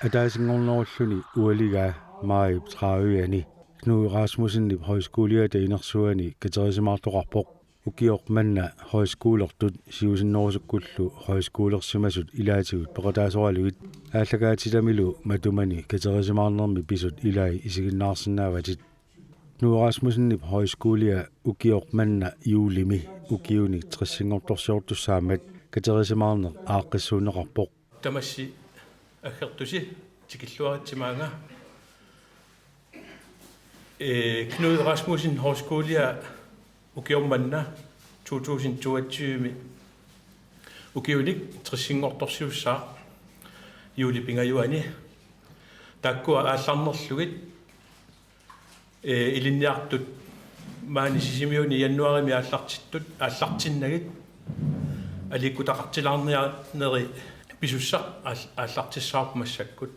атаасингорнеруллуни уалигаа маи траавиани Knud Rasmussen højskolier inersuani katerisemaartoqarpoq ukior manna højskolertut siusinnorusukullu højskolersimasut ilaatigut peqataasoraluit aallagaatilammilu matumani katerisemaarnermi pisut ilai isiginnaarsinnaavatit Knud Rasmussen højskolier ukior manna juulimi ukiuni trissingortorsiortussaamat katerisemaarner aaqqissuuneqarpoq tamassi aggertusi tikilluaritsimaanga Knud Rasmussen Højskole ukiormanna 2022 ukiunik trissingortorsiussaa juulipingajuani takkua aallarnerlugit ilinniartut maani sisimiuni januarimi aallartinnagit alikutaqartilaarniarneri pisussa aallartissaarpumassakkut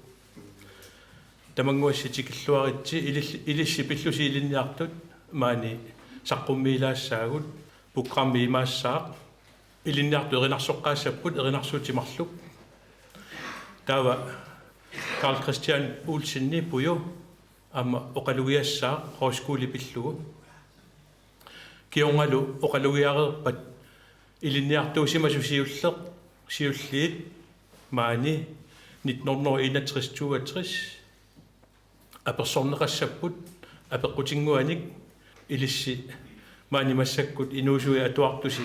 tamanguassi tikilluaritsi ilissi pillusi ilinniartut maani saqqummiilaassaagut programmi imaassaaq ilinniartu erinarsoqqaassaput erinarsuutimarluk taava Carl Christian Olsenni puju amma oqalugiassaaq højskole pillugu kiongalu oqalugiareerpat ilinniartuusimasusiulleq siulliit maani 1961 apersorneqassaput apeqqutinguanik ilissi maani massakkut inuusui atuartusi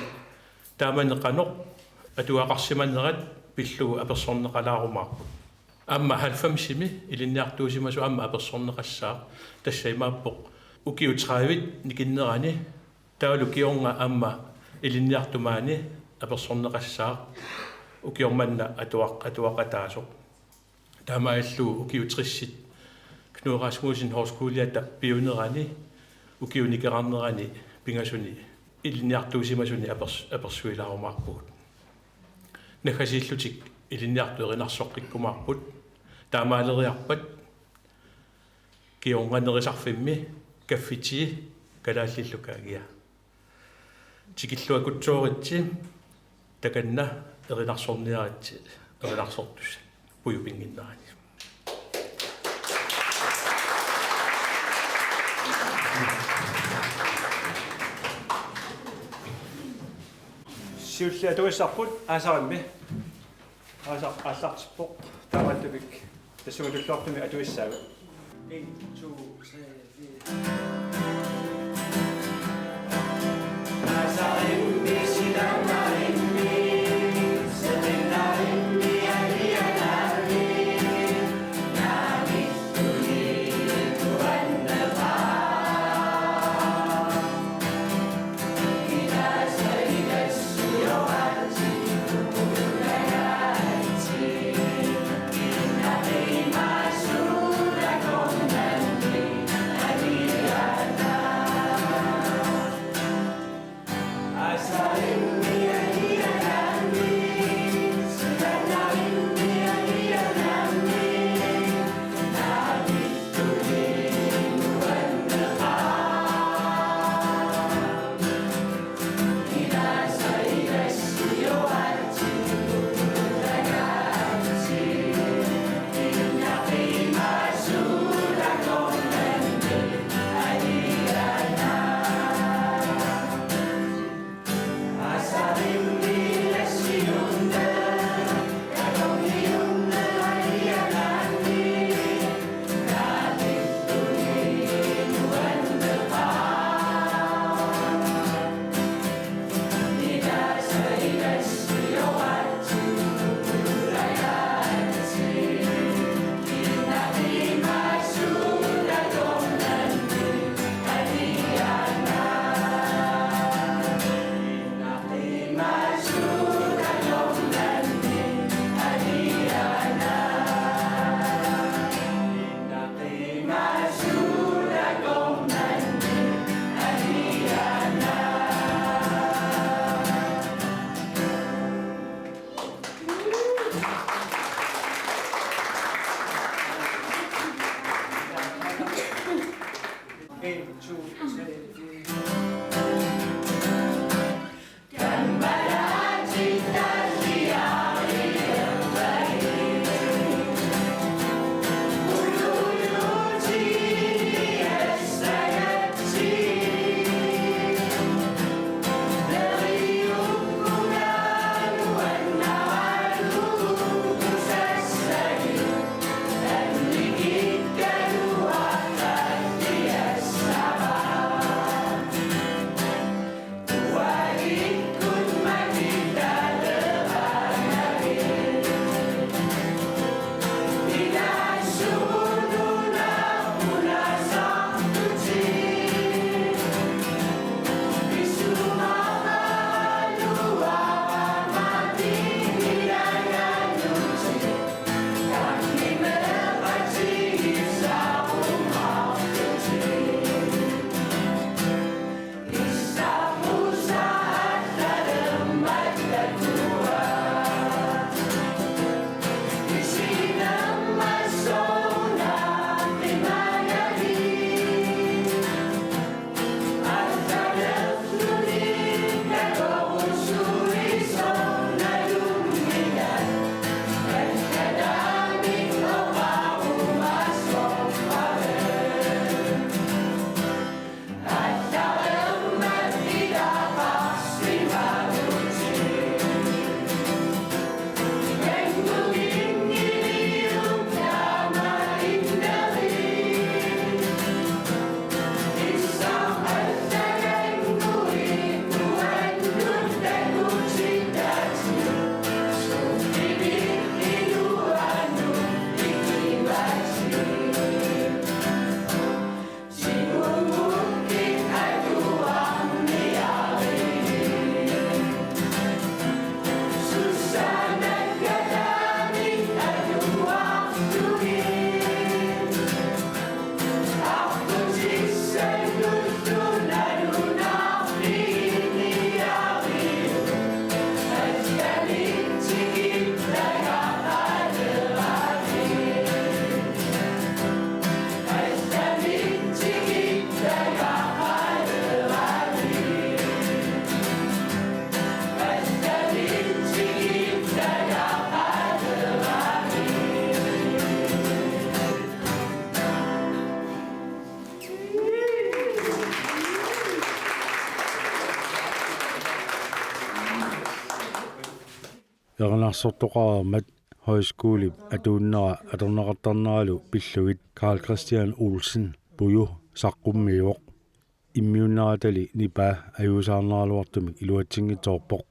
taamaneqanoq atuaqarsimannerat pillugu apersorneqalaarumaarput amma 90-simi ilinniartuusimasu amma apersorneqassaa tassaimaappoq ukiutraavit nikinnerani taalu kionga amma ilinniartumaani apersorneqassaa ukiormanna atuaqataasoq taamaallu ukiutrissit Knud Rasmussen Højskoliata pionerani ukiunikerarnerani pingasuni ilinniartuusimasuni apersuilaarumaarput nakhasillutik ilinniartu erinarsoqqikkumaarput taamaaleriarpat kionganerisarfimmi kaffiti kalaallilukkaagia tikilluakutsuoritsi takanna erinarsorniaratsi erinarsortussa pujupinginnerani siullia tuissarput aasarimi aallartippoq taamattukik tassugululluartumi atuissaaga 1 2 3 4 aasarimi silamarimi seminarimi alianami nami tuli tuannava Ernarssortoqarmat højskole atuunnera atornaqartarneralu pillugit Carl Christian Olsen puju saqqummiuq immiunnaratali nipa ajuusaarneraluartumik iluatsingitoorpoq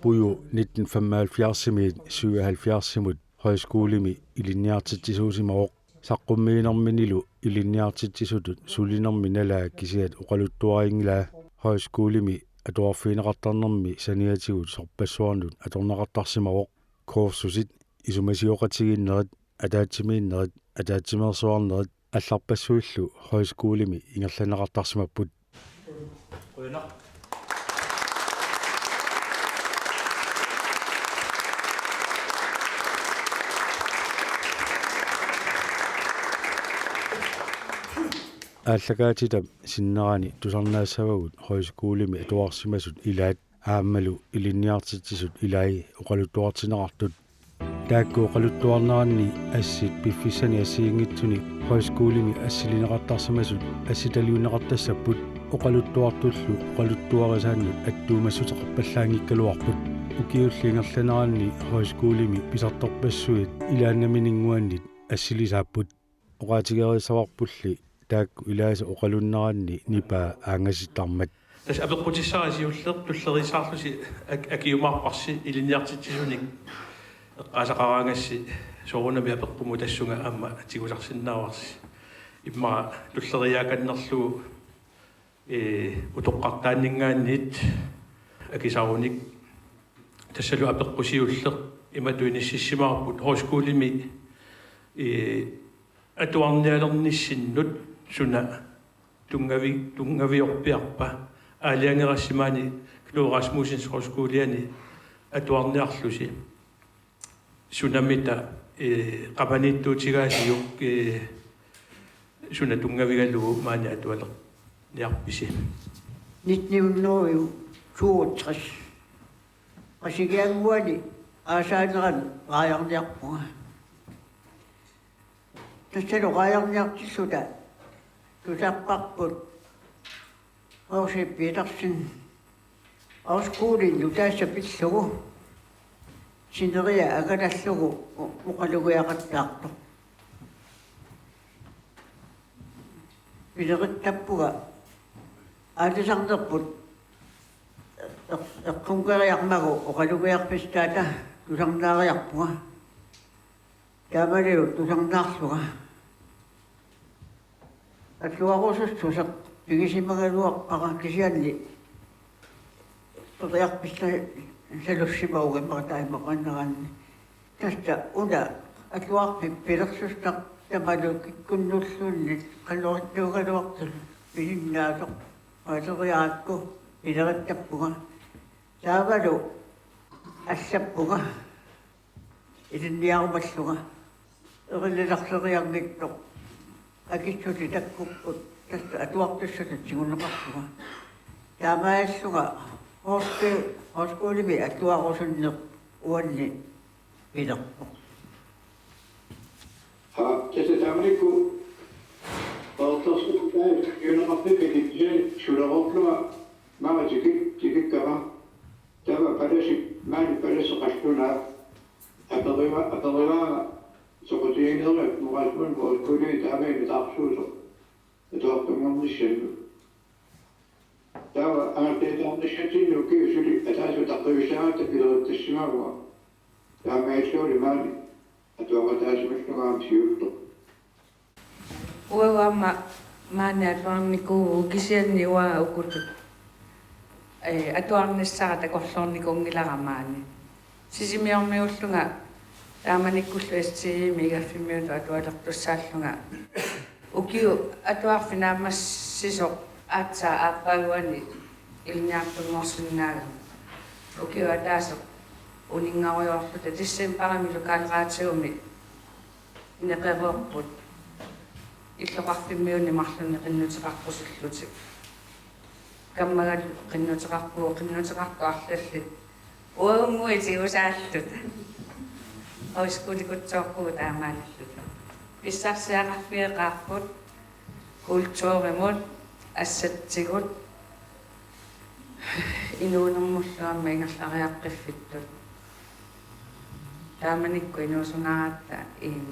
puju 1975-imit 77-imut højskolemi ilinniartitsisuusimaroq saqqummiinerminilu ilinniartitsisutut sulinermi nalaa kisiat oqaluttuariingilaa højskolemi atuarfiineqartarnermi saniatigut sorpassuarnut atornaqartarsimaroq kursusit isumasiоqatiginnerit ataatimiinnerit ataatimersuarnerit алларпассуиллу højskolemi ingerlanaqartarsimapput ааллагаатитам синнерани тусарнаассавагут højskolemi atuarsimasut ilaat ааммалу илинниартитсисут илаи оқалуттуартинеқартут таакку оқалуттуарнеранни ассит пиффиссани ассигингитсуни højskolemi ассилинеқартарсимасут асситалиунеқартассаппут оқалуттуартуллу оқалуттуарисааннут аттуумассутеқарпаллаангиккалуарпут укиуллингерланеранни højskolemi писарторпассуит илааннаминингуаннит ассилисааппут оқаатигерисаварпулли таакку илааса оқалуннеранни нипаа аангаситтармат тас апеққутиссарисиуллер туллерисаарлуси акиумаарпарси илинниартитсисуник эққасақараангасси соорунами апеққуму тассунга аама тигусарсиннааварси имма туллериааканнерлугу утоққартааннингааннит акисаруник тассалу апеққусиуллер иматуиниссимаарпут højskolemi атуарниалерниссиннут суна тунгавиорпиарпа аалиангерассимаани Knud Rasmussens højskoleni атуарниарлуси сунамита qapaniittuutigaasiuk suna tungavigallugu maani atualer niarpisi 1962 qasigianguani aasaaneran qaajarniarpunga tassalu qaajarniartissuta tusaqqarput orsippiitarsin højskolin utaasapillugu sineria aganallugu uqalugiaqattaartu pileqittappuga aalisarnerput eqqungeriarmagu uqalugiarpistaata tusarnaariarpuga taamaliu tusarnaarluga atluarusussuseq pigisimagaluarpara kisialli toriarpissa salussimaugin martaimaqanneranni tasta una atluarpi pilersustaq tamalu kikkunnulluunnit qallorittuugaluartul pilinnaasuq aaseriaakku pileqittappuga taavalu assappuga ilinniarumalluga erillilarseriarnittoq akissuti takkupput tasta atuartussutut sigunneqarluga taamaassuga højskolemi atuarusunneq uanni pilerpoq Tässä tämmöinen valtuusto jolla pyytää sulla mä tikin kava tämä parisi mä en parisi kastuna apeleva sokotiinille mukaan kun kuitenkin tämä ei tapsuus että on mission tämä annetaan mission jokin syli että se tapaa että pilotti sinua tämä ei ole mali että on tässä myös syy Uama maana tuarniku kisianni ua ukutut atuarnissaata korlornikungilagamaani sisimiormiullunga taamanikkullu assiimi igaffimiutu atualertussaallunga ukiu atuarfinaamassisoq aatsaa aappaaguani ilniartungorsinnaaga ukiu ataasoq uningaruyorluta tissimparamilu kaalraatiumi neqeroorput иллоқарфиммиуни марлунни қиннутеқарпусуллутик каммагал қиннутеқарпу арлаллит уангуити усааллут højskolekutsoorpugu taamaallut писсарсиақарфиеқарпут культууримут ассатсигут инуунэрмуллуамма ингерлариаққиффиттут Taamanikku inuusungaata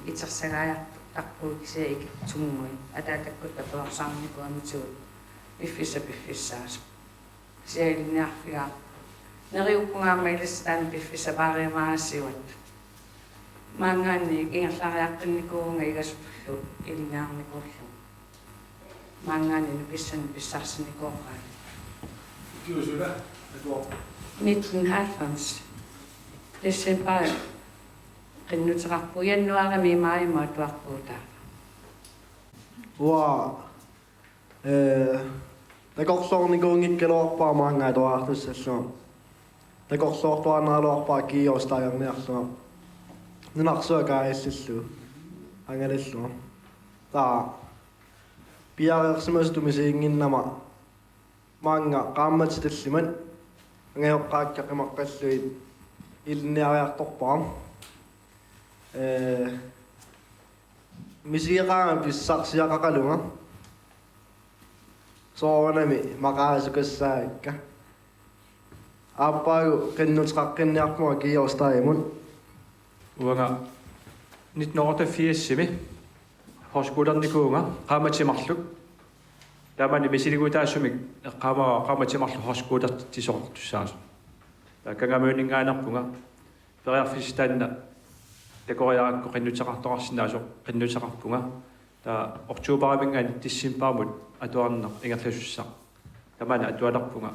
itersagaajartu tarpuukisia ikitsummui ataatakkuta tuarsaarniku amituut piffissaas siailiniarfigaa neriuppungaama ilistaan piffissa paariamaassiuat maangaanni ingerlariaqqinnikkuunga igasupullu iliniarnikullu maangaanni nupissan pissarsinikuoqaan 1990 december qinnuteqarpu januarimi maaima tuarpuutaa Takorsornikuungikkeluarpaa maangaatuartussallua. Takorsortuarnaaluarpaa kiiorstaajarniarlua. Nunarsuakaaisillu. Angalillua. Taa piareersimastumisiinginnama maanga qaammatitelliman angayoqqaakkaqimaqqalluit ilniariartorpaa. Misiiqaama pissarsiaqaqalunga. Soonami maqaasukassaakka aappaagu qinnuteqaqqinniarpuma kiiorstaajimun uanga 1988 horskolernikuunga qaamatimarluk taamani misiliguutaassumik qaamatimarlu horskolertisortussaas takangamuyningaanarpunga periarfistaanna takoriarakku qinnuteqartoqarsinaasoq qinnuteqarpunga ta oktuuparamingani tissimpaamut atuarneq ingerlusussa tamana atualerpunga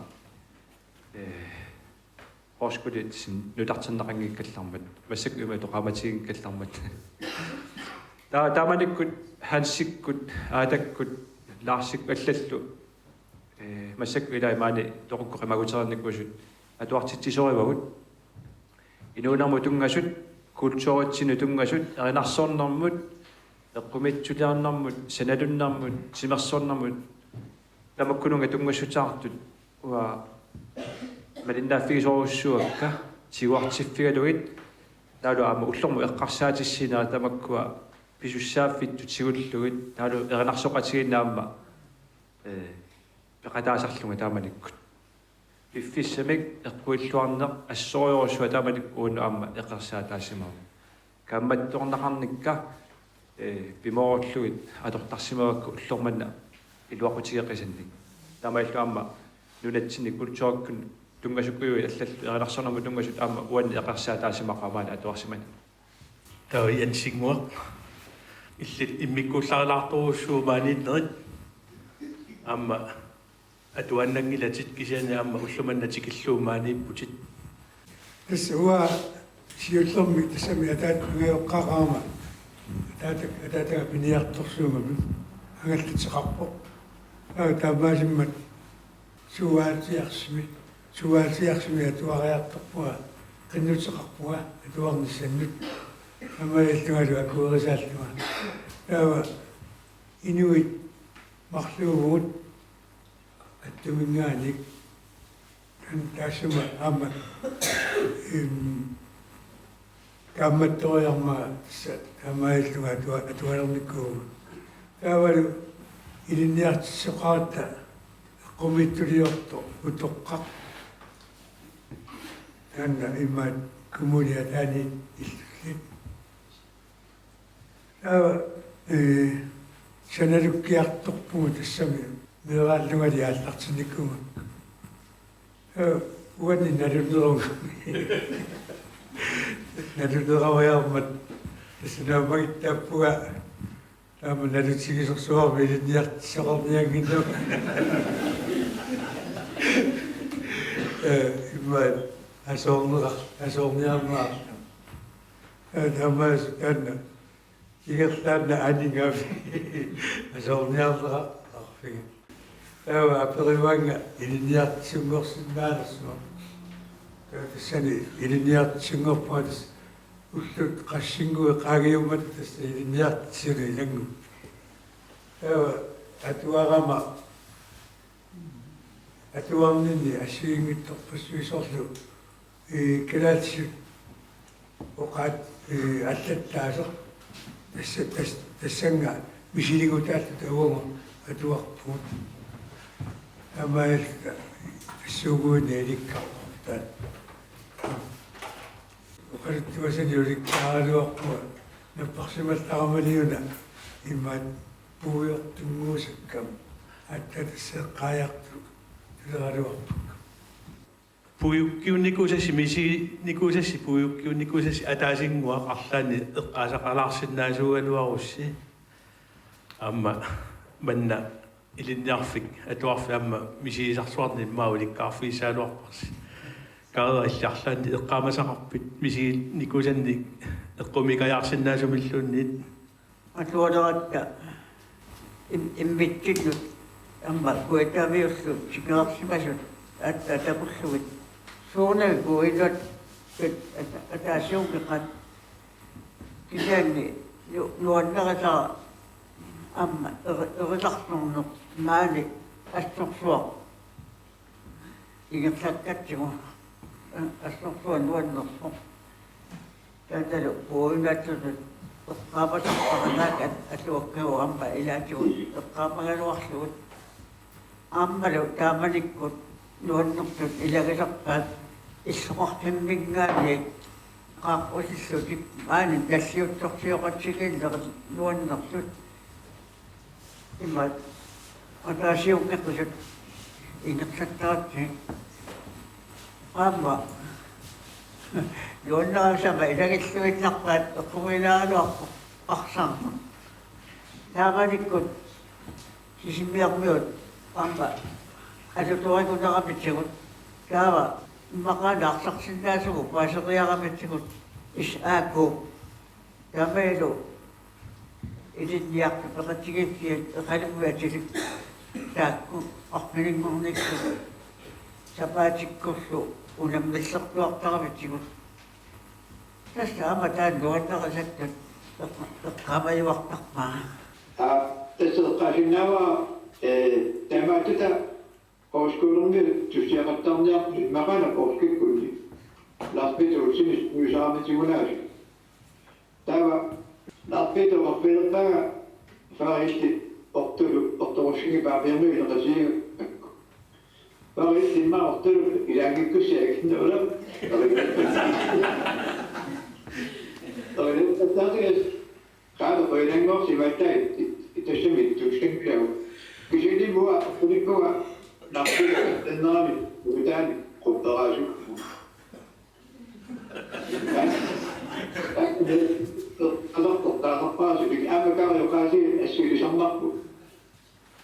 horskolertissin nutarternaqangiikkallarmat massak umatu qaamatiginkkallarmat taamanikkut hansikkut aatakkut laarsik allallu massak ilaimaani toqukku qimaguterernikkuusut atuartittisorivagut inuunarmu tungasut kultuuritsinu tungasut erinarsornermut eqqumitsuliarnarmut sanalunnermut simersornermut tamakkununga tungassutaartut uа малиннааффигисоруссуакка сигуартиффигалугит таалу аама уллэрму эққарсаатиссинаа тамаккуа писуссааффитту сигуллугит таалу эринарсоқатигиннаамма пеқатаасарлунга тааманиккут пиффиссамик эққуиллуарнеқ ассориорусуа тааманик уунну аама эққарсаатаасимаа камматтуорнақарникка пиморуллугит атортарсимавакку уллорманна илуақутигеқисанник таамаиллу аама нунатсинник культуураккун tungasukkuyu allallu erinarsornermu tungasut aama uanni eqarsaataasimaaqamaana atuarsimani tao yansigmuaq illit immikkuullarilaartorussuumaaniinnerit aama atuannangilatit kisiani aama ullumannatikilluumaaniipputit Tasua siullermi tasami ataat angayoqqaqaama ataataka piniartorsuugami angallitseqarpo taamaasimmat suwaatiarsimi atuariartorpua qinnuteqarpua atuarnissannut amaillugalu akuerisaallua taava inuit marluugut attumingaanik taasuma aama kaammattoriarma amailluga atualernikkuugu taavalu ilinniartissoqaata qummittuliorto utoqqaq anna immaat kumuliataani illuslit taava sanalukkiartorpugu tassami meeraallugali aallartinnikkuga uanni naluneravayarmat tassunaamagit taappuga taama nalutigisorsuarmi ilinniartissoqarnianginnuq immaat asoorniarmaa taamaasu taanna kigerlaanna aningafi asoorniarlera arfiga taava aperivaanga ilinniartissunngorsinnaalersua tassani ilinniartissungorpaatas ullut qassingue qaagiummat tassa ilinniartissuni ilangu taava atuarama atuarninni assiingittorpassuisorlu kalaatissut oqaat allattaaser тассанга мисилигутааллу тавуга атуарпуут амаалка сугуунэ иликкарпа qarittuasan yulikkaaluaqqa napparsimallaramaliuna immaat puuyortunguusakkam attataseqqaayartu tuleraluarpuk puuyukkiunnikusassi misinikkusassi puuyukkiunnikusassi ataasinguaq arlaani eqqaasaqalaarsinnaasualuarussi amma manna ilinniarfik atuarfi amma misiisarsuarni maulikkaarfiisaaluarparsi kaara illarlaanni eqqaamasaqarpit misinikkusanni eqqumikajaarsinnaasumilluunniit atuoleratta imbittinnut amma kuetaviussu sikerarsimasut attapulluit suunaguinut ataasiuqiqat kisaanni nuanneratara amma erilartorneq maani assorsuaq igersakkatsigua assorsuan nuannerso taatalu puuingatsutut eqqaapasarparanaak atuakkagu amma ilaatigut eqqaapagaluarlugut аммалу тааманиккут нуаннэртут илагисарпаат иллоқартиммиггаани qaaqqussuttik aani tassiuttorsiоqatsigiillerut nuannэрtut иммат атаасиуққиққусут ингерсаттаратси аама нуаннерасама илагиллуилларпаат эққумилааруарпо арсаарма тааманиккут сисиммиармиут аама алутуарикунерамитсигут таава иммақаанаарсарсиннаасугу паасериарамитсигут ис ааку таамаилу илинниарпу пеқатсигиссиат эқалугуатилик таакку армилингорникку сапаатиккурлу унаммиллертуартарамитсигут тасаама таан нуаннерасаттут эққамаюартарпаа тасеққасиннаава тамаатата оскуулэрми тусиақаттарниарпу мақана поркиккулли ларпитуусинис нусаарамитигунааси тава ларпитуорфилерпага фаристи орторусинги баабиернуи неқасига акку фаристи ма ортулу илаагиккусиагиннуула тариттатагис qaada qoylangoorsi mattai itashamit tukshinpiagu kishini mua kunikkuga narpila ennaami utaani quttaraasuk alartortaaqarpaasuk aamakaariuqaasi assuilisarnarpu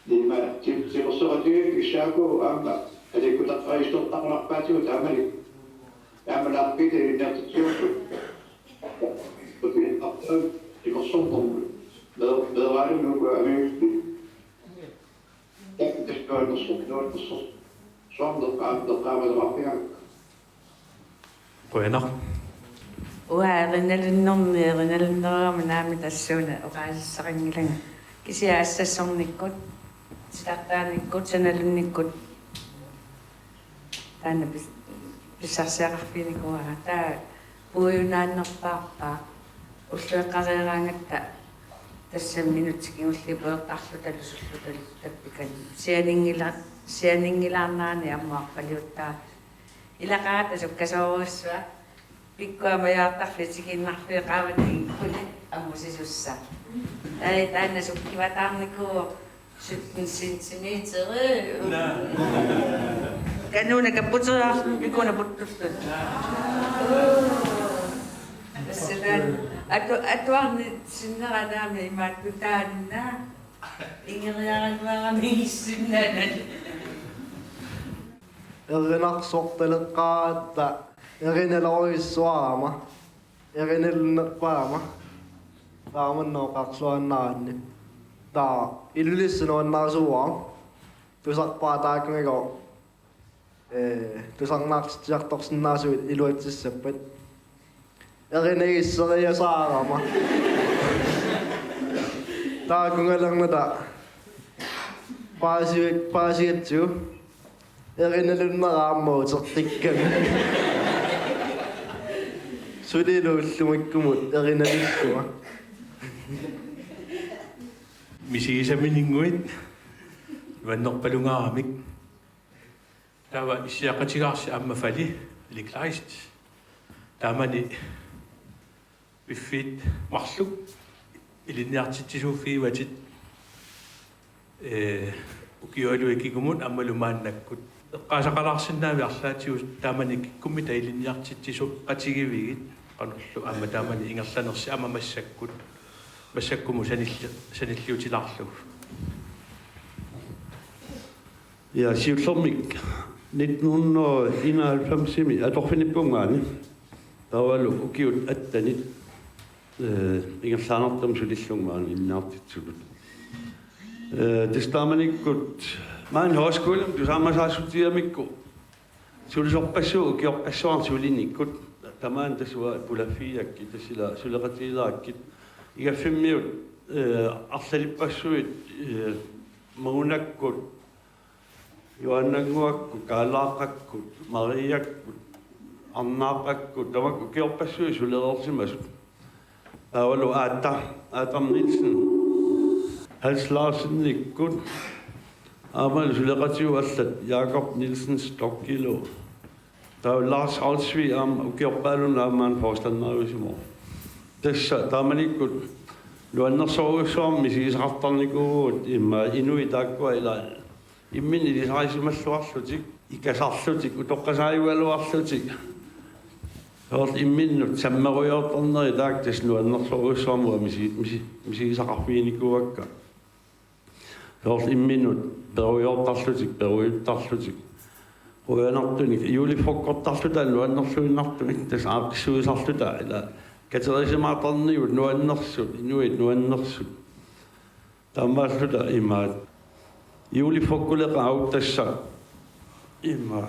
lima siqersoratigik kissaaku aama alikkutaqqaristortaqarpaatigu taamalik aamalaqpita ilinnertitsiurtu det går sådan nogle medretning nu gør vi det skal noget som der kommer der Qujana уааринналиннэрмиеринналиннерааманаами тассууна оqaasissaqingilanga кисиаассассорниккут ситартааниккут саналунниккут таана писсарсиақарфиникуара таа пуйунааннерпаарпаа уллуэққариераангатта тассам минутсикиуллипуертарлу талусуллу таппикан сианингилаарнаани аммаарпалиуттаа илақаата суккасооруссуа пиккуамаяартарфитикиннарфиқаавати кули аммусисусса таана суккиватаарникуу 17 сентиметер кануна каппутераарлу пикуна путтуссут тассалаан атуарни синнеранаами имааттутаанна ингериарануарами иссиннанан эринарсорталеққаатта эриналоруиссуарама эриналнерпаама тааманнооқарсуаннаанни таа иллулиссинуаннаасуаа тусарпаатааккунгаго тусарнаарсиарторсиннаасуит илуатсиссаппат эринагиссериасаарама таакунгалерната паасиатсу эриналуннерааммаутертиккан сулилууллумаккумут эриналиссуа мисигисаминингуит ваннерпалунгаарамик тава иссиақатигаарси аммафали ликлаист таамани biffit marlu ilinniartitsisuuffiivatit ukiolu ikigumun ammalumaannakkut eqqaasaqalarsinnaami arlaatius taamani kikkumita ilinniartitsisu qatigivigit qanerlu amma taamani ingerlanersi amamassakut massakkumu sanilliutilarlugu Ja siullormik 1991 atorfinippungaani tavalu ukiut attanit ingerlaanertum sulillungaani innaartitsulut testamanikut maan højskolen du samme saasutiamikku sulisorpassu ukiorpassuar sulinikut tamaan tasua pulafiakki tasila suleqatilaakki igaffimmiut arlalipassuit magunakkut Joannanguakku, Kaalaaqakku, Mariakku, Annaaqakku, tamakku kiorpassui sulerorsimasut. Tavalu Adam Nielsen, Hans Larsen-nikkut, Amal suleqatiu allat Jakob Nielsen Stokkilo. Tav Lars Alsvi ukiorpaalun aamaan forstannaarusimor. Tässä tamanikkut luannersoruussuarmi sigisartarnikuut imma inuitaakku ila immin ilisaaisumalluarlutik ikasarlutik utoqqasaajualuarlutik hoort imminnut sammeruyortorneri taaktas luannersoruussuarmua misigisaqarfiinikuakka hoort imminnut peruyortarlutik ruyanartunik juulifrokkortarluta luannersuinnartunik tas aaqissuisarluta ila katerisimaatarniut nuannersut inuit nuannersut tammaarluta imaat juulifrokkuleqa auttassa imma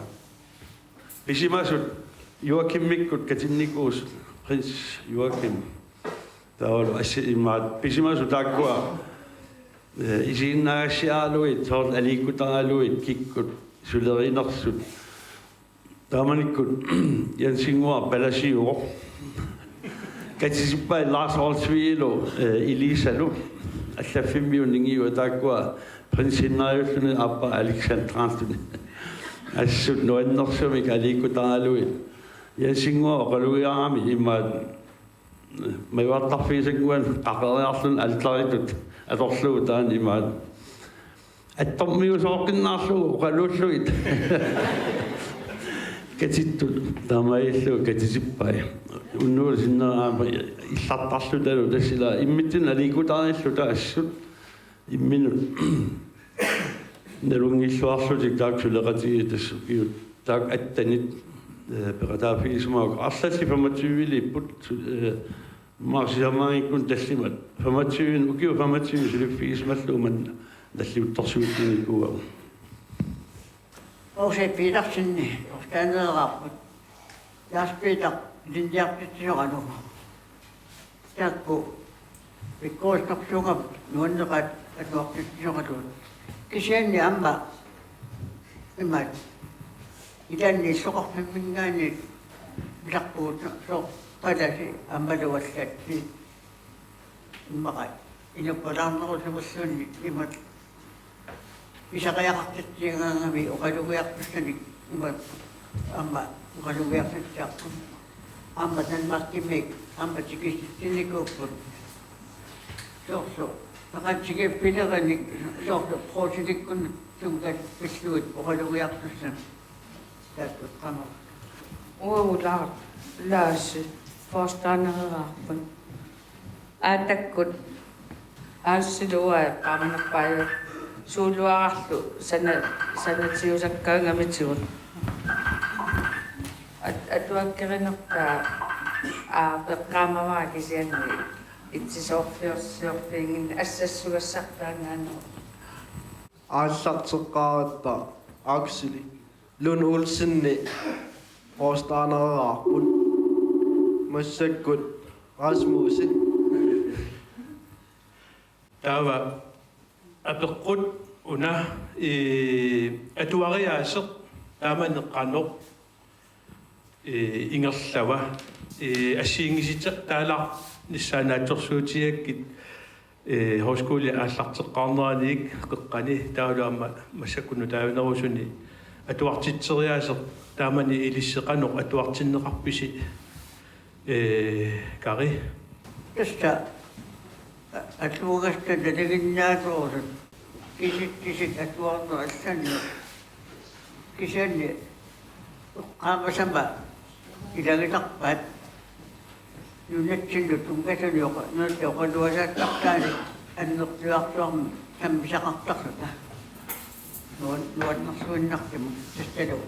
pisimasut Joakim-mikkut katinnikuus prins Joakim tavalu immaat pisimasut akkua isiinnaasiaaluit hoort aliikutaraluit kikkut sulerinersut taamanikkut jansingua palasiuor katisippai Lars Olsviilo Elisalu allafimmiunningiu takkua prinssinnaajullunen appa Alexandrastun assut nuannersumik aliikutaraluit jansingua qaluiarami immaat maivartarfiisanguan qaqeriarlun altaritut atorluutaan immaat attormiusooqqinnaarlugu qaluulluit katittut tamaillu katisippai unnuul sinnaama illartarlutalu tassila immittin aliikutarilluta assut imminut nalungilluarlutik taaksuleqatii tassukiut taak attanit peqataafiismaaq arlalli 25 lipput maarsiamaangikkun tallimat 25 ukiu 25 suliffiismalluuman talliuttarsuuttinikua Ose Petersen, orstaaneraarput. Lars Peter, linjartitsioqanu. Taakku pikkuustorsuuqa nuanneqat atuartitsioqaluut. Kisianni amma imat ilanni soqarpimmingaani pilaqpuut soq qalasi ammaluallatti immaqat inuppalaarnerusumussuunni imat Isaqayaqartitsiingaangami uqalugiartussanik amma uqalugiartitsiaqqum amma tanmarkimmik amma tikissitsinikuupput soorso taqatsigippileranik soorso prootilikkun tungat pilluut uqalugiartussan taakkut qama uulaar laassi forstaanereraarpun aatakkut aassiluua qamanappaaju suuluararlu sanatiusakkaangamitigut atuakkerinertaa peqqaamavaa kisianni itsisoorfiorsiorfiingin assassugassartaannaanu Aallarteqqaaratta Akseli Lund Olsenni forstaanereraarput massakkut Rasmusse taava apeqqut una atuariaaseq taamaneqqanoq ingerlava assiingisiteq taalaq nissaanaattorsuutiakkit højskole aallarteqqaarneraaniik qeqqani taaluamma massakkunnu taavinerusuni atuartitseriaaseq taamani ilisseqanoq atuartinneqarpisi kari tässä atuagasta nalaginnaatuorut kisit atuarnerallanni kisanni qaamasama ilagitarpaat nunatsinnu tungasaniuqa nuattoqaluasaattaqtaani annertuartuarmi sammisaqartarluta nuannersuinnartimu tastalu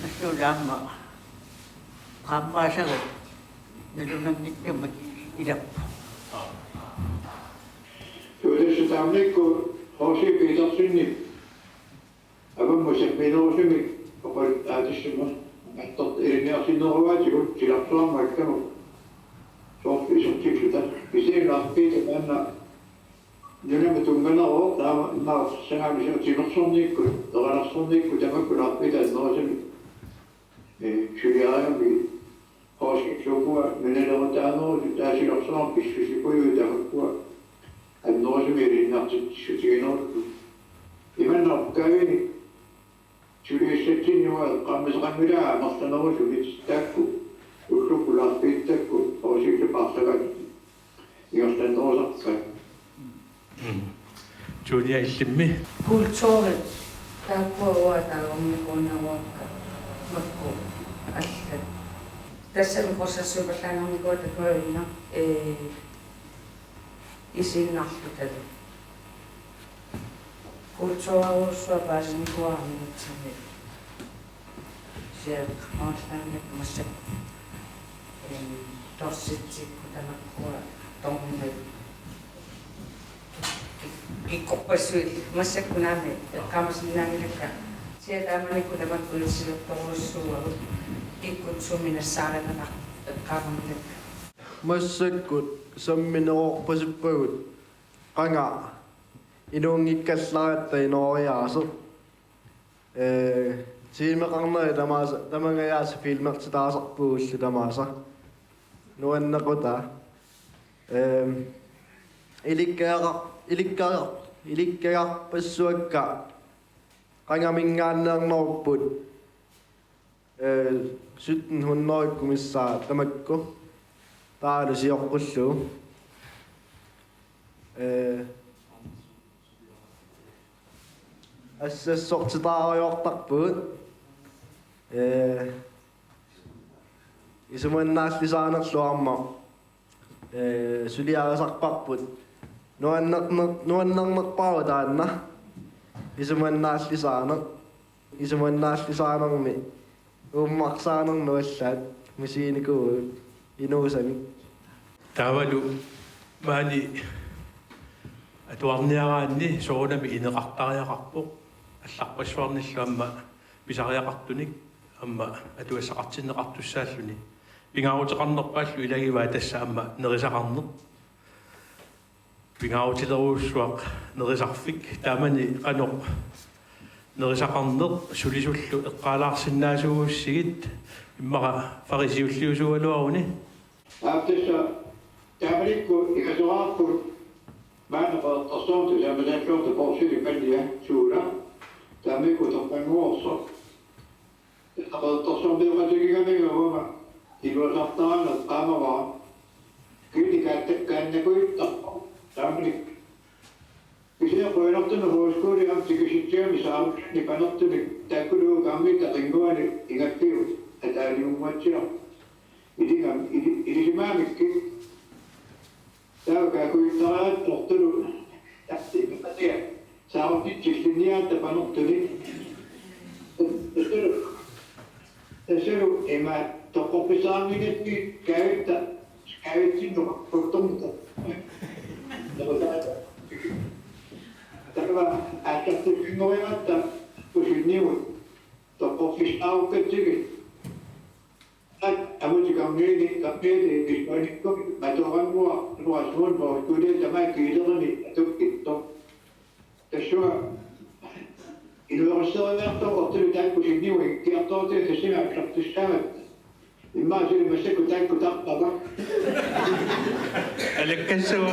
nassulaamma qaammaasagut nalunanngittumat ilappu Tuodessa taamnikko hosi piitarsinni. Avammuset piitarsinni. Oqal aatissimmas. Attot iriniarsinneruaatigut silaqsuarmaikkamu. Soorfiisuttikluta. Pisiinaarpiita taanna. Nunama tunganaro taama naarsangaalisut simersorniikku. Toranarsorniikku tamakkulaarpiita annerasimi. Syliaajami. Hosi suukua nunalerotaanero taasilarsuar pissusikuyu tamakkua. النظم النقد شتينور لمن ركاوي شولي الشتين وقام زغملا مصنوع شولي تستاكو وشوف لا بيتكو أو شيء تباصرك يستنوز أكثر. Julia illimmi kulttuurit taakkuaruataarummikuunnaruakka makku аллат тассами қорсассупаллаагарникуата куавинна исиннарлуталу kulttuuruussua paasinnikuarnitsami сиат ааллааннак массак торситсикку тамаккуа торминал иккорпассуи массаккунаами эққамасиннаангилакка сиатааманикку тамаккуиссилутторуссууагут иккутсуминассаарананақ эққаамамилакка массаккут самминеорпасиппагут qanga inuungikkallaaratta inooriaase tiimeqarneri tamangayaasa filmertitaasarpuullu tamaasa nuannequta ilikkaaqarpassuakka qangamingaanneernorput 1700-kummissaa tamakku taalusiorqullu ассассортитаариортарпуут исуманнааллисаанерлуарма сулиарасарпарпут нуаннернерпаа таанна исуманнааллисаанерми ууммарсаанернуаллаат мисиникуу инуусами тавалу маани атуарниараанни соонами инеқартариақарпоқ алларпассуарниллуамма писариақартуник амма атуассақартиннеқартуссааллуни пингаарутеқарнерпааллу илагиваа тасса амма нерисақарнер пингаарутилеруussуақ нерисарфик таамани қанеқ нерисақарнер сулисуллу эққалаарсиннаасууссигит иммара фарисиуллиусуалуаруни Aaptessa taamnikko ikasuarpu maanapa tasontu saamalaakkorta porsilipallia suula taamikku torpanguorso tasonbeeqatigigamigauma iluasartaana qaamavaa kiinikaattakkaannakuyittarpo taamnik kisiaqoinertuna hooskuuli amtikisittiami saarukni panertunik taakkuluugaammitta qinguani ingakkiu ataaliummatsira ilisimaamikki taakaakuittaraat tortulu tahtiimatia saarutitsillinniaatta panertuni tasulu ima toqqorpisaarnigatki kaavitsinnuqarputtormuta takava aattartukkingorimatta usunniugut toqqorpisaarukkatsigi Amujikamini kapede dispanikko matorangua ruasun bo kude tamai kiderni tukitto tasua iluarsaverto ottelu takku sinniu kiartote sesina kraptussavat imma sili masakku takku taqqava алаккассагу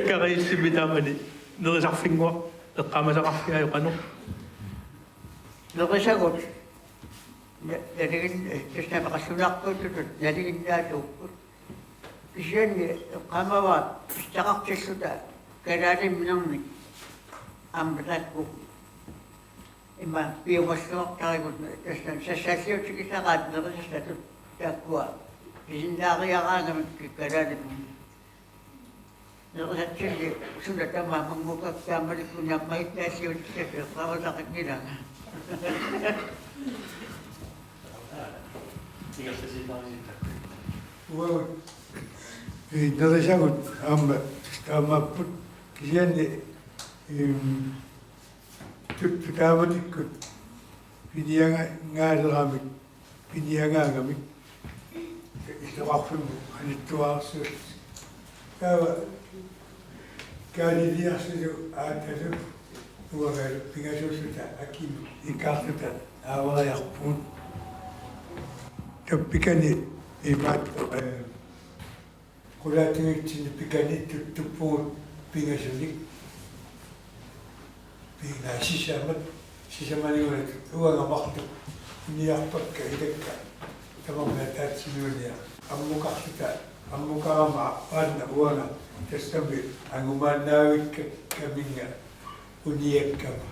карииссимитаамани нерисарфингуа эққамасақарфиа юқано nerisaqut naligin tasnamaqassunaarpuutut naliginnaatuupput Kisianni qamava pistaqartilluta kalaalimnernik ammatakku imma piumassuartarigut tassan sassaliutigisaqaat nerisasatut taakkua isinnaariaraangamik kalaalimni nerisatsilli sula tamaa mangukakkaamalikkunnaammaitnaasiutikkatu qaavasaqitnilanga Wow. Neresagut ammapput kisianni taamatikkut piniangaalerami piniangaangamik isoqarfimmu anittuaarsuut taava kaaniliarsilu aatalu nuagalu pingasuussuta akilu ikaartuta aavariarpuut tappikani imaat qulaatigiitsinni pikanittut tuppugut pingasunik pinga sisamanigulat uangamartu niarpakka ilakka tamamna taatsinuunia ammuqartuta ammuqarama aanna uanga tassami angumaannaavikka kaminga uniakkama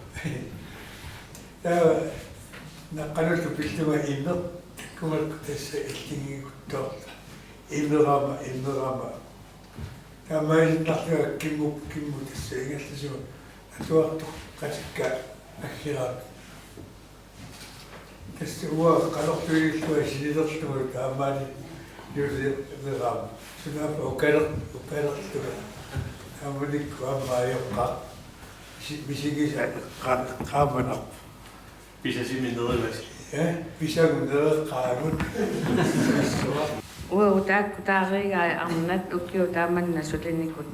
taava naqqanullu pilluma inner kumalku tassa illingiguttoorta illerama taamainnartuga kimmu tassa ingallasuma atuartu qatikka akhiraat tassa uwa qalortuilluwa sililerluga taamaani yuulerama sunaapa ukalertuga taamanikku ammaayoqqa misigisa qaamanarpu Pisasimin nederlags. pisagunereqqaagut Uau taakku taarigaa arnat ukiu taamanna sulinikut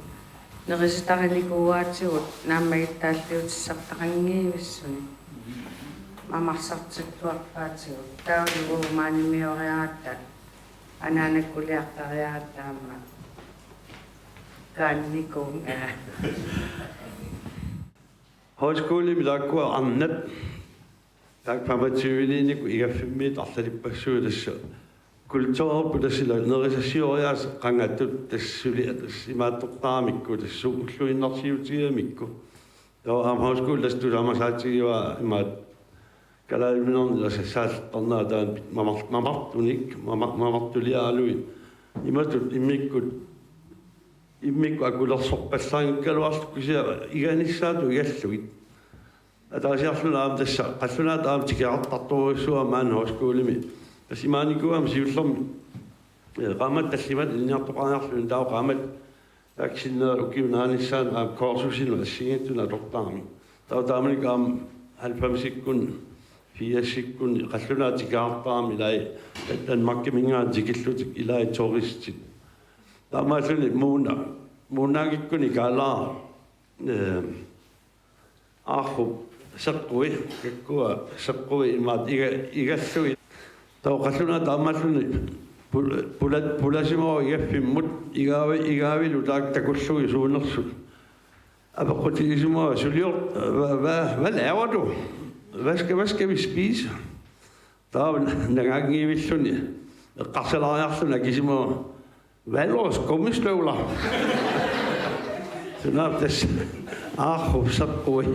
nerisitarinikuuaatigut naammagittaalliutissartaqangiivissuni mamarsartittuarpaatigut taulugu maanimioriaratta anaanakkuliartariarattaamma kaannikung Højskole vil der gå andet. Der kan man tyve ikke ikke finde mit alt det besøg det så. Kultur på det side når jeg siger jeg gange det side det i mat og mikko det så så i nativ til mikko. Der am højskole der stod am sagt til var i mat kalal minon der sat tanna der mamma unik mamma tulia lui. I mat i mikko akulla soppassan kalvast kusia iganissatu yalluit. Ataasiarluna tässä qassuna taamtikiartartuissuа maan højskolemi. Tasimaanikkuam siullermi qaamat tallimat inniartoqaaniarlun taa qaamat aksinna ukiunaanissaan aam korsusinu assigittuna tortaami. Taamanik 90-sikkun 4-sikkun qalluna tikaartaami lai tan makkimingaan tikillutik ilai turistit. Taamaasluni muunagikkuni kaalaa saqqui kakkua saqqui imaat igassui tauqalluna taamalluni pulasimo igaffimmut igaavilu taaktakullui suunersut apequtigisimo sulior hvad laver du hvad skal vi spise der nangangivilluni qarsalariarluna kisimo valros gummistøvler sådan das saqqui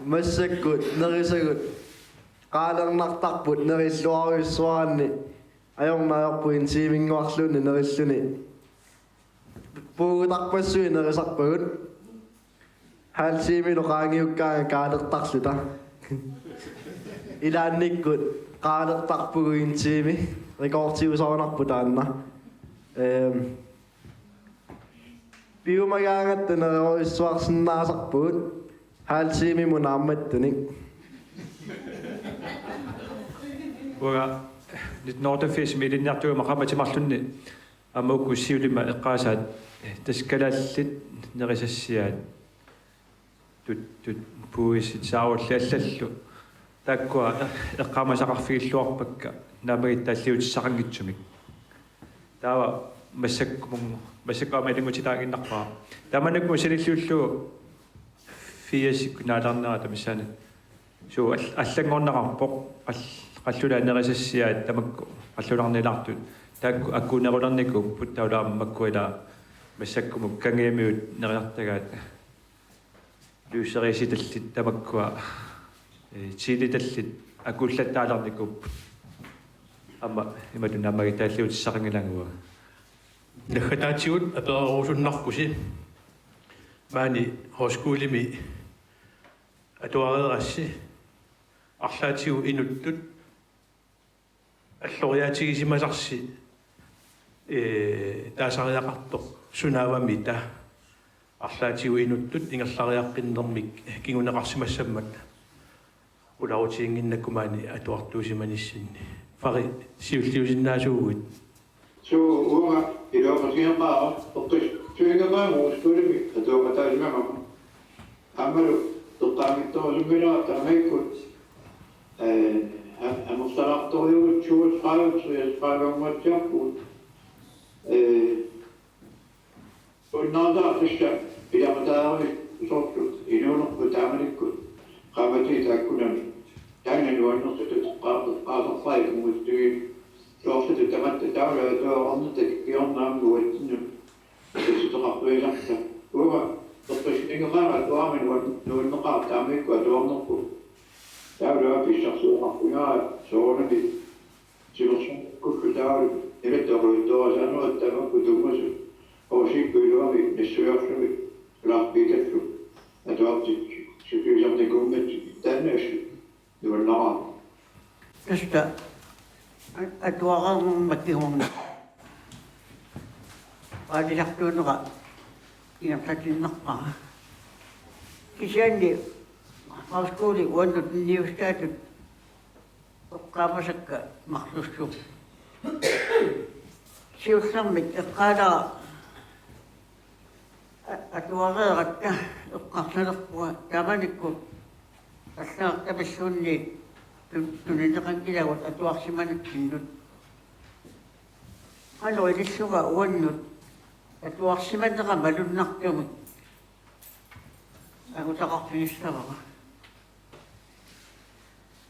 Massagut nerisagut qaalernertarput nerilluaruissuarni ajornaajorpuin siiminguarluni nerilluni puugutarpassui nerisarpagut haalsiimilu qaangiukkaanga kaalertarluta ilaannikkut qaalertarpuguinsiimi rekortiusarnarputaanna piumagaangatta nerisoissuarsinnaasarpugut haalsiimi munaammattunik Uga 1988 milinniartuuma qamatimarlunni amukku siulima eqqaasaat taskalaallit nerisassiaat tut puisit saawallallallu takkua eqqaamasaqarfigilluarpakka naamagittaalliutissaqangitsumik taava massakkuamalingutitaaginnarpaa tamanakku sililluullu fiasikku naalarnera tamissani so allangornerarpoq qalluла nerisassia tamakku qallularnilartut taakku akkuunerullerniku puttaulaammakkuila массаккумук кангиамиут нериартагаат люусериситаллит тамаккуа тилиталлит акуллаттааларникуп амма иматуннаамагитааллиутиссақангилангуа нахатаатигут аперерусуннаркуси маани хоскуулими атуареерасси арлаатигу инуттут аллориаатигисимасарси таасариақартоқ сунаавамита арлаатигу инуттут ингерлариаққиннэрмик кигунеқарсимассаммат уларутиингиннаккумаани атуартуусиманиссинни фари сиуллиусиннаасуугут уга илоқасиақаа оққис суингамаа муускулими атуақатаалимама аммалу тоқтаамиттоосуммилаа тамайкут амустарарториугут суусқаавутсуясқаавамматсиарпут уннаатаартисса илақатаари сортут инуунерпу тааманиккут qaamati taakkunami taana nuannertut qaaqarfai kumustui soortut tamatta taula tuarnerta kiornaamguatsinnu sitoqartuilarta uga torpis ingeqaara tuamin nuunneqaar taamikku atuarnerpu taula pissarsuuqarpungaa soornami silersun kullu taulu ilattoruittorasanuat tamakku tummasu osikkuiluami nissuyorlumi laarpiitallu atuartik Tästä atuaqarnum makkihorna qaadilaqtuuneqa inaqatinnerpara kisianni qauskuuli uannut niustaatut oqqaamasakka marlussuq siullermik eqqaalaa atuaqeeratta eqqarsalerpua tamanikku аллаартапассуунни тунинеқангилагут атуарсиманаккиннут алуилиссуга уаннут атуарсиманнеqa малуннартумут агутақарфигиссавара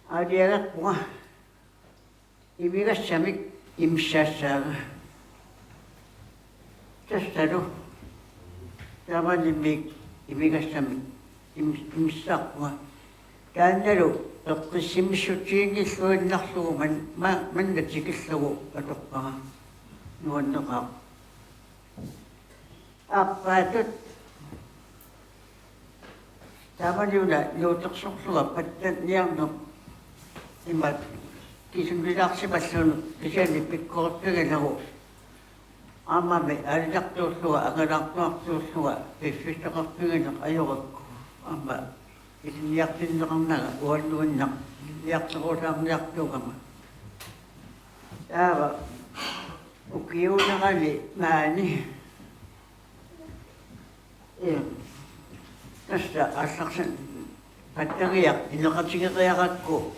аадиагаппуга имигассамик имсаассаага тасталу таманиммик имигассамик имиссаақпуга таанналу эққиссимиссутиингиллуиннарлугу маннатикиллугу атоққара нуаннеқаа аппаатут таамалиуна нуутеқсорлуга паттат ниарнер имат кисунвилаарсималлуну кисаани пиккорпигалеру аамами алилартуурлуга агалаартуартуурлуга пиффистеқарпиганеқ ajorакку аама илниартиннеқарнага уаллуиннақ илниартерусаарниартугама таава укиунерали маани таста алларсан паттариақ инеқатигериаракку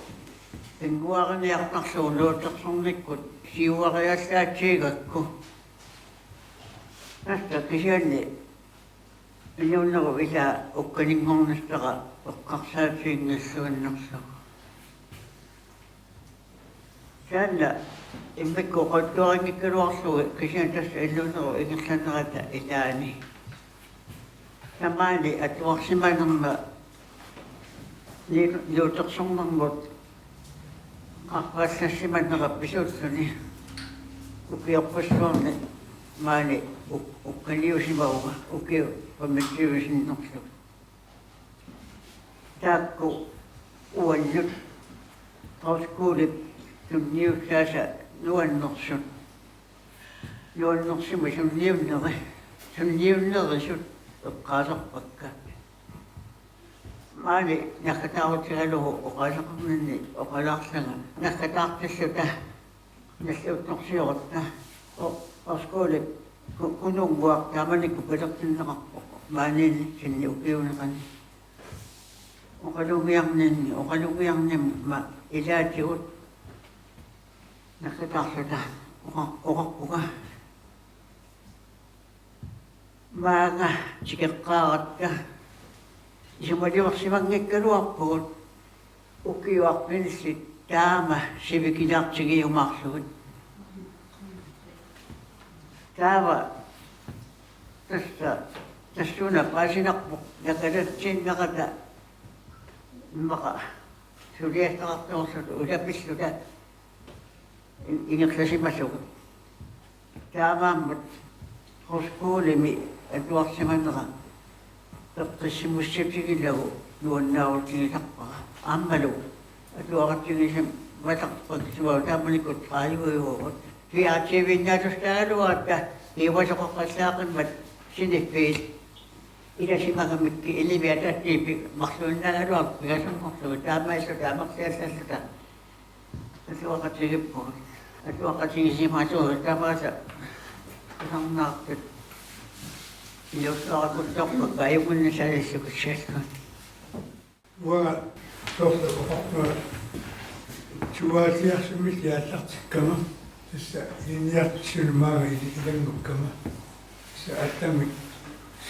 ингуарниартарлуу нуутеқсорниккут сиуариаллаатигакку таста кисианни инууннеру ила укканингорнастара эққарсаатиингиллуиннерсу таанна иммикку қоттуарингиккалуарлуги кисиан тасса илluunеру ингерланерата илаани тамаани атуарсиманерма нуутеқсорнэрмут аққаллассиманнера писууллуни укиорпассуарни маани укканиусимауга укиу памматсиусиннерлу таакку уаннут таускуулип тунниуссааса нуаннерсут нуаннерсима сунниуннерисут эққаасерпакка маани наккатаарутигалугу оқаасеқарнинни оқалаарлага наккатаарталлута наллуутнерсиорутта таускуулип кунунгуақ тааманикку пилертиннеқарпо маанини синни укиунеқани оқалугиарнамма илаатигут наккатаарлута оқарпуга маага тикеққааратта исумалиорсимангиккалуарпугут укиуарпиниллит taama sivikilartigiumarlugut taava tassuna paasinarpuq nakalatsinnerata maqa suliastaqartuorsut ulapilluta ingerlasimasugut taamaammat horskuulimi atuarsimanera peqqissimmussapsigillagu nuannaarutigisarpara aammalu atuaqartigisam mataqpakisuaa taamanikut qaayuujuugut fiaativinnaatustaagaluatta iwasoqoqqallaaqimmat siniffiil ilasimagamikki iliviatatiipi marluunnaagaluar pigasummarlugu taamaillu taamaqsiallalluta atuaqartigippugut atuaqartigisimaasugu tamaasa sannaartut ilussaqakuttorpakka ayugunnasalissukutsalluat уа торлукоқартуа чуаатиарсумит яаллартиккама тасса линиартсулмаага илангуккама са аттами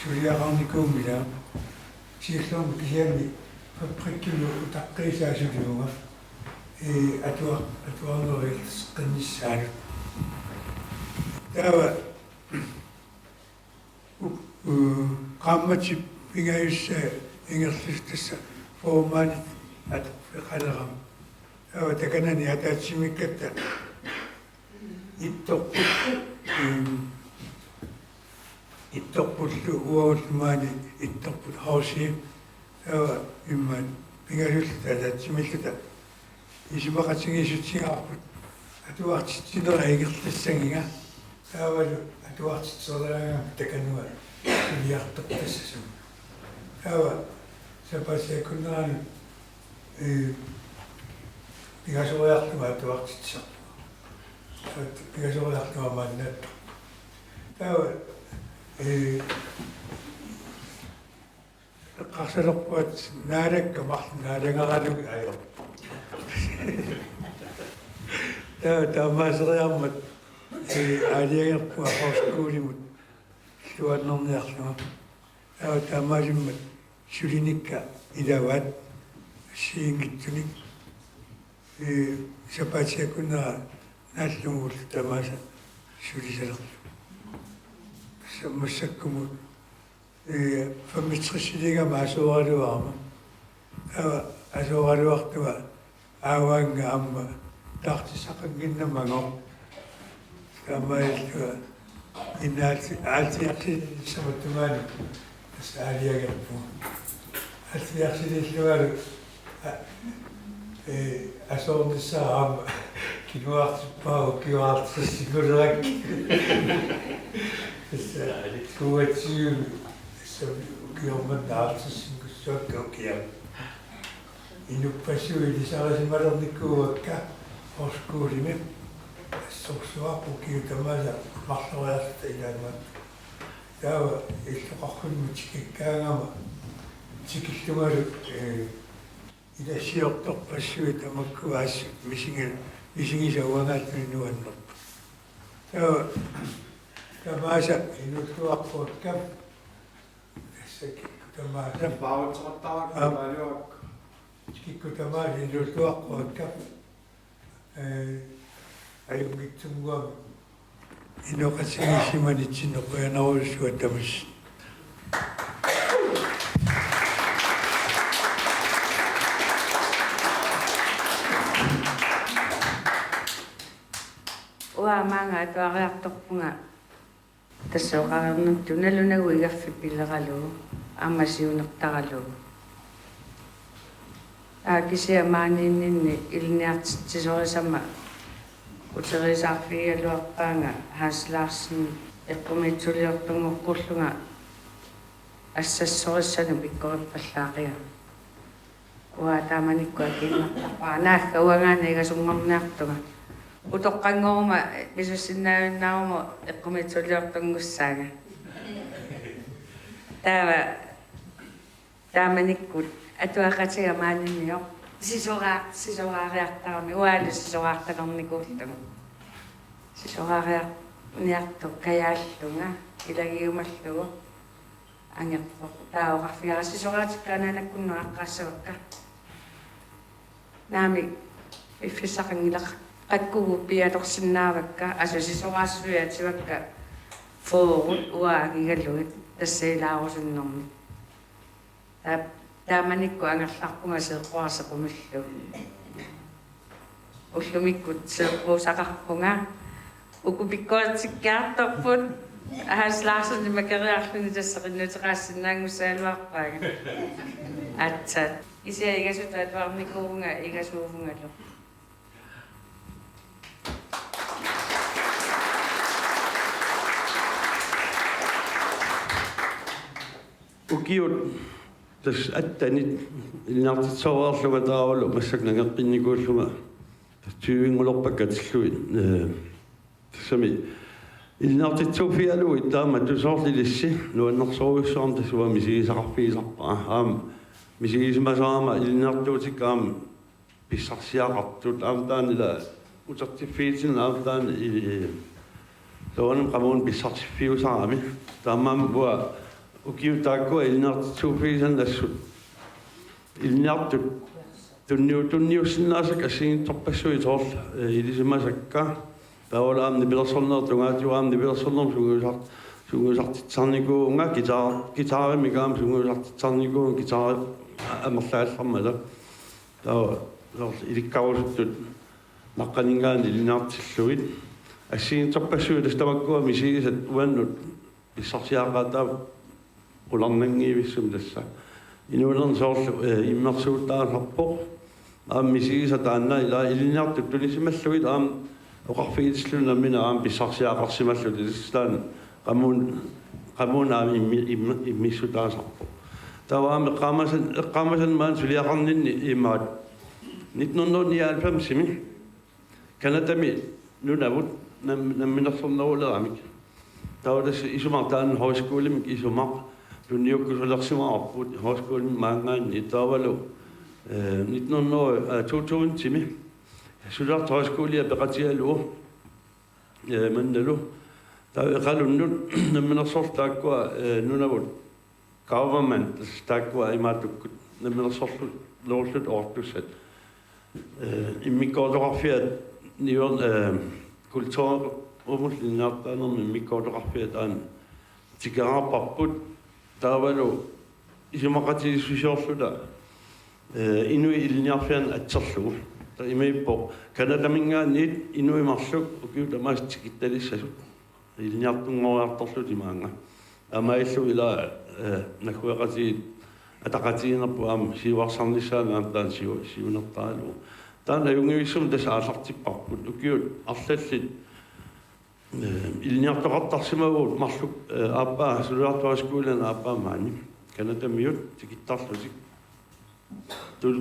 сулиақарникуумила сииллуум кисиами фабриккилу утаққисаасулуунга атуарнериилтеққиннссаалут таава qaammatip pingayussa ingerlustassa formaanit atqaleram tawa takanani ataatsimikkatta ittorpullu uavullumaani ittorput hausiim tawa imman pingayulla ataatsimilluta isumaqatigisutigaarput atuartitsinera ingerlassanginga taavalu atuartitserlaanga takanua iliartortassasum tawa sapasiakunneranu pigasoriartuma atuartitser pigasoriartuma maannaatto tawa qarsalerpuat naalakka naalangaralugi ayo tawa taamaaseriarmat аалиагерпуа хоскуулимут суаннерниарлуга таа таамаасиммат сулиникка илават сиингитсуник сапаатиакунера нааллугул таамааса сулисалерлу саммассаккумут фамитрисилига маасуаралуарма таа асуаралуартуа ааваанга амма тартисақангиннамагоо камаилтуа аалтиарси саматтумаани тас аалиагерпу аалтиарсилиллуалу асоорнissaaraama кинуартиппаа киуартассикулеракки тас туатсиу тас киорманнаартассингуссуакка инуппассуи лисарасималерниккууакка орскуулими ассорсуарпу киутамааса марлориарта илаамат таава иллоқархунму тикиккаангама тикиллугалу илассиорторпассуи тамаккуаас мисигисауангаатни нуаннерпу таава тамааса инуттуарпуаккам тассаки тамааса баутсертаракка тикиккутамааса инуттуарпуаккам аюнгитсумгуами инокасигисиманитсиннеқуянерулсуа тамас уамаанга атуариарторпунга тассоқарернут туналунагу игаффи пилералу аммасиунертаралу кисиа мааниннинни илниартитсисорисама утерисаарфигалуарпаанга хааслаарсин эққумитсулиортунгоққуллунга ассассориссану пиккориппаллаақиа уа тааманиккуа киннартарпаа наакка уангаана игасунгорниартуга утоққангорума писуссиннаавиннааруму эққумитсулиортунгуссаага тааманиккут атуақатига мааниннио сисораариартарами уаалу сисораартакарникууллугу сисораариарниарту каяаллунга илагиумаллугу ангерпо таоқарфиара сисораатиккаанаанаккунну аққассавакка наами Ifisaqangilaq qakkugu pialorsinnaavakka asasisoraassuyativakka foorut uaagigaluit тассаилаарусиннэрми тааманикку ангалларпунга сеэққуарсақумиллу уллумиккут сеэққуусақарпунга укупиккуатсиккаартарпут аслаарсни макериарлуни тассақиннутеқаассиннаангуссаалуарпаага атсат исиа игасутаат варникуунга игасууфунгалу ukiut tas attanit ilnaartitsoorluga taavalu massaknangeqqinnikуулluga tyuingulorpakkatilluit tassami ilnaartitsuufialuit taama tusoorlilissi nuannersoruissoorn tassuva misigisaqarpiisarpaa aam misigismasaama ilnaartuutikkaam pissarsiaqartut aamtaanila utertiffiitin aamtaani toonam qamuun pissartiffiusarami taammaam bua ukiutaakua ilnaartitsuufiisan lassut ilnaartut tunniussinnaasaq assigintorpassuitoorl ilisimasakka taavalaamni pilersornertungaatiuaamni pilersornerm sunguusartitsarnikuunga gitaarimigaam sunguusartitsarnikuun gitaar amerlaallarmala taava ilikkarusuttut naqqaningaani ilnaartilluit assigintorpassuitas tamakkua misigisat uannut pissarsiaqaataa ularnangiivissum tassa inuulerni soorlu immersuuttaarlarpoq aammisiisa taanna ila iliniartut tunisimalluit aam oqarfigitislunammina aam pissarsiaqarsimallut tislaan qamuun aam immissutaasarpoq tawaam eqqaamasan maan suliaqarninni imaat 1999 kanatami nunavut namminersorneruleramik tawdas isumartaan højskolemik isumar tunniukkusulersimaarput højskolen maangaan itaavalu 2000 timi sulart højskolia peqatialu mannalu taeqalunnut namminersortaakua nunavut government taakua imaatukut namminersorlut loorlut ortussat immikkoortoqarfiat nior kultur umuslinaartaanermi mikkoortoqarfiataan tikaraapparput taavalu isimaqatigissusiorluta inui ilniarfian atserlugu ta imaippo kanatamingaanniit inuimarluk ukiutamaas tikittalissasut ilniartunngoriartorlut imaanga amaillu ila nakueqatiit ataqatiinerpu aam siuarsarnissaanaam siunertaalu taana jungiissum tasa aallartipparput ukiut arlallit ilniartoqartarsimaguut marluk aappaa suluartuaskuulan aappaa maani kanatamiut tikittarlusik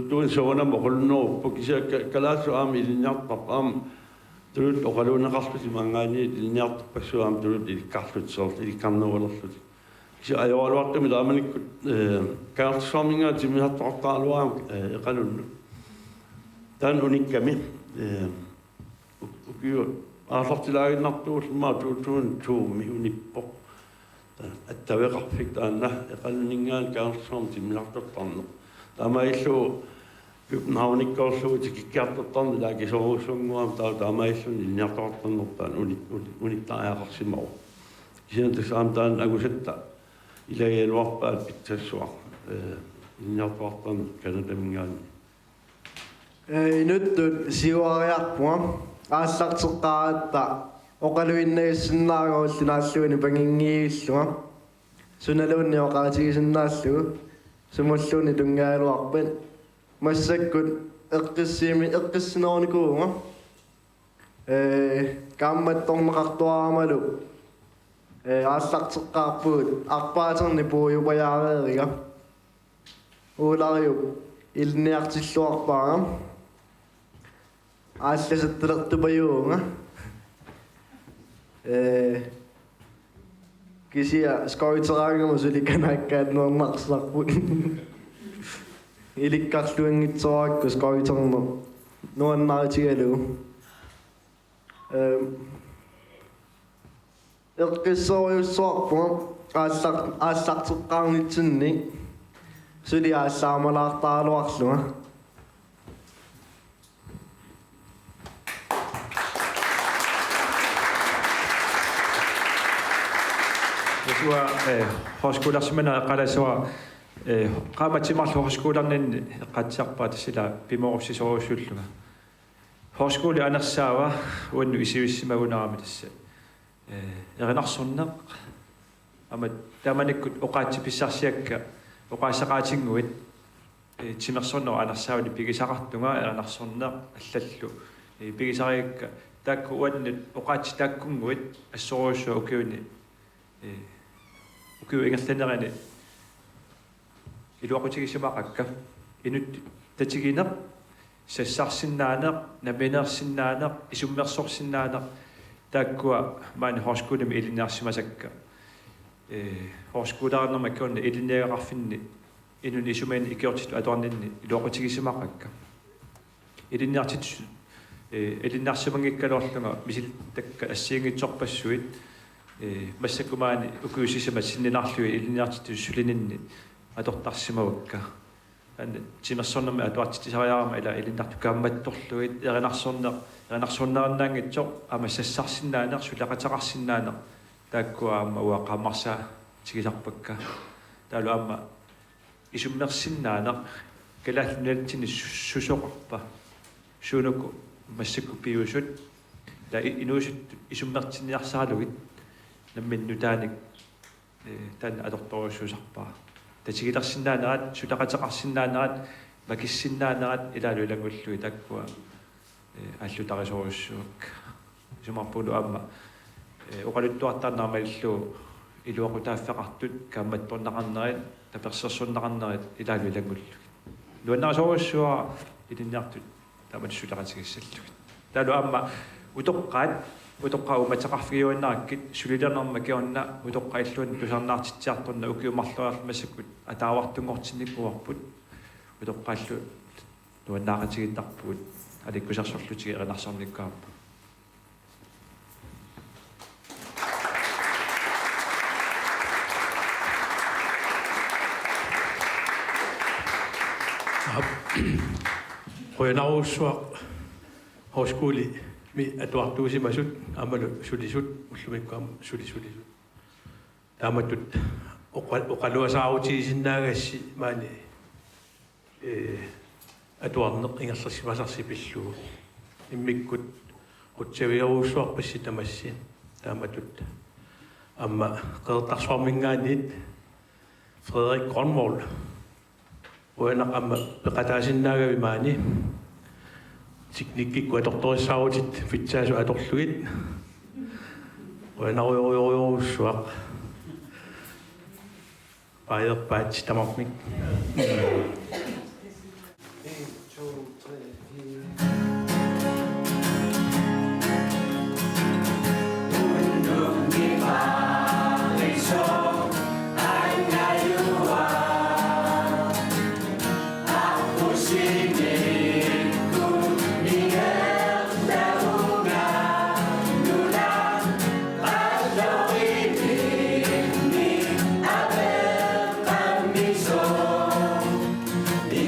tuun soonam oqulluneruppu kisia kalaasu aam ilniartarp aam tuut oqaluuneqarlut imangaani ilniartarpassuaam tuut ilikkarlut soort ilikkarnerulerlut kisia ajoaluartumi laamanikkut kaartissormingaa timihartoqartaaluaam eqalunnu taan unikkami ukiut aallartilaaginnartuulmaa tuun unippo attaveqarfik taanna eqalningaan kaartissorm timihartortarneq taamaillu Københavnikkoorluut kikkiartortarni laakisoruussunguam taamaillun ilniartoqartarnertaan unittaajaaqarsimaru kisiantasaam taan agusatta ilayaluarpaat pitsassuaq ilniartoqartarni kanatamingaani inuttut siuariarpua aallarteqqaatta oqaluinnagissinnaarguullinaallugini pangingiilluga sunaluunni oqaatigisinnaallug sumulluni tungaaluarpan massakkut eqqissinerunikuunga kaammattorneqartuaramalu aallarteqqaarpuut arpaaterni puuyupajaareeriga uulariup ilniartilluarpaaga aallasattelertupajuunga kisia skoiteraangama sulikanaakkaat nuarnarsarput ilikkarluangitsoraakku skoiterner nuannaaritigalugu eqqissoriussoarpuga aallarteqqaarnitsinni suli aallaamalaartaaluarluga Sua hoskola semana qala sua qaamatimarlu hoskolarnin qatsarpaat sila pimorusisuusulluga. Hoskoli anersaava uannu isiussimagunaami tassa. Erinarsorneq ama tamanikkut oqaatsipissarsiakka oqaassaqaatinguit timersornero anersaavali pigisaqartunga erinarsorneq allallu pigisariakka taakku uannut oqaatsi taakkunguit assoruussua ukiuni ukiu ingerlanerani iluaqutigisimaqakka inut tatigineq sassarsinnaaneq naminersinnaaneq isummersorsinnaaneq taakkua maani horskuulimi iliniarsimasakka horskuulaanerma kionna iliniaqarfinni inun isumaini ikiortitu atuarninni iluaqutigisimaqakka iliniartit iliniarsimangikkalorlunga misiltakka assiingitsorpassuit массакумаани укуусисама синнинарлуи илиниартиту сулиninni аторtarsimavakka анна тимерсорнерми атуартитисариарама ила илиннарту каамматторлуит эринарсорнернаангитсо ама сассарсиннаанер сулақатеқарсиннаанер тааккуа аама уақаамарсаа тигисарпакка таалу аама исуммерсиннаанер калааллуналтини сусоқарпа суунуку массакуппиусут ла инуусут исуммертинниарсаалугит намминнутааник таан аторторуссуусарпаа татигиларсиннаанерат сулақатеқарсиннаанерат макиссиннаанерат илаалу илангуллуи таккуа аллутарисоруссуак сумарпулу аама оқалуттуартаарнаармаллу илуақутааффеқартут каамматторнақарнерит таперсерсуннақарнерит илаалу илангуллуи нуаннарисоруссуа илинниартут таамат сулақатигиссаллугит таалу аама утоққаат утоққау матеқарфигиуаннараккит сулилернерма киорна утоққаиллуан тусарнаартитсиарторна укиумарлуарлмасаккут атаавартунгортинниккуарпут утоққааллу нуаннааратигиттарпут аликкусарсорлутиги эринарсорниккаарпа qoyanarussuaq hoskuli mi atuartuusimasut amalu sulisut ullumikkuam sulisut taamatut oqaluasaaruutigisinnaagaassi maani atuarneq ingerlersimasarsipilluu immikkut qutsaviaruussuarpassi tamassin taamatut amma qeertarsuarmingaanit Frederik Grønvold uanaq amma peqataasinnaagavi maani teknikkikku atortorissaarutit fitsaasu atorlugit uanaruyoruyoruussuaq paayerpaat tamarmik Ni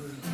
Good.